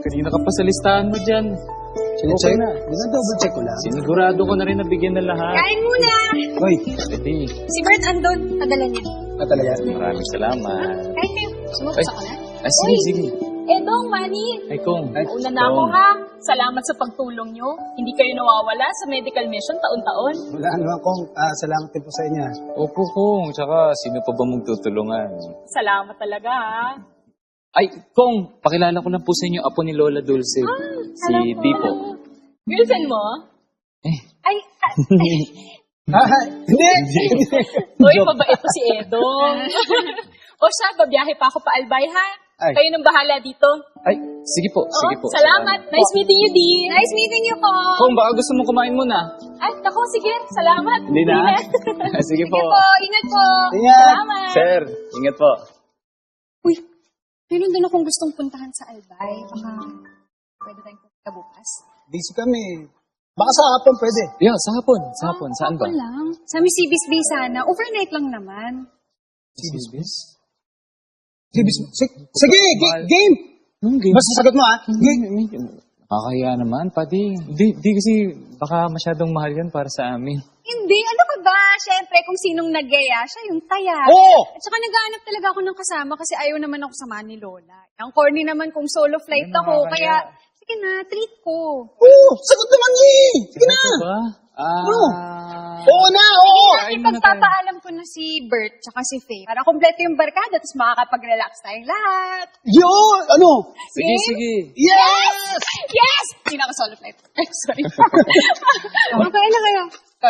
Kanina ka pa sa listahan mo dyan. Sinecheck na. Double check ko lang. Sinigurado ko na rin nabigyan ng lahat. Kain muna! Uy, Pwede. Si Bert andun. Padala niya. talaga. Maraming salamat. Kain kayo. Sumuksa ka na? Sige, sige. Edong, Manny. Ay, Kong. Una na ako ha. Salamat sa pagtulong nyo. Hindi kayo nawawala sa medical mission taon-taon. Wala naman kong salamat din po sa inyo. Opo, Kong. Tsaka, sino pa ba magtutulungan? Salamat talaga ha. Ay, Kong, pakilala ko lang po sa inyo apo ni Lola Dulce. Si Pipo. Girlfriend mo? Ay, Hindi! Uy, mabait po si Edong. O siya, babiyahe pa ako pa Albay ha. Ay. Kayo nang bahala dito. Ay, sige po, sige po. Salamat. Nice meeting you, Dee. nice meeting you po. Kong, baka gusto mo kumain muna. Ay, nako, sige. Salamat. Hindi na. Sige po. Sige po, ingat po. Ingat! Salamat. Sir, ingat po. Uy, meron din akong gustong puntahan sa Albay. Baka pwede tayong pupunta bukas. Busy kami. Baka sa hapon pwede. Yeah, sa hapon. Sa hapon. Saan ba? Ako lang. Sa Misibis Bay sana. Overnight lang naman. Sibis? Sige, game! Game. Basta sagot mo Game! Nakakaya naman, pati. Di kasi baka masyadong mahal yan para sa amin. Hindi, ano ka ba? Siyempre, kung sinong nagaya, siya yung taya. Oo! At saka naghahanap talaga ako ng kasama kasi ayaw naman ako samahan ni Lola. Ang corny naman kung solo flight Ay, ako, nakakaya. kaya sige na, treat ko. Oo! Sagot naman Sige na! Ano ba? Oo na! Oo! Kain muna tayo. Ipagpapaalam ko na si Bert tsaka si Faye para kompleto yung barkada tapos makakapag-relax tayong lahat. Yun! Ano? Sige, Game? sige. Yes! Yes! Hindi na ako solo flight. Sorry. Okay na kayo.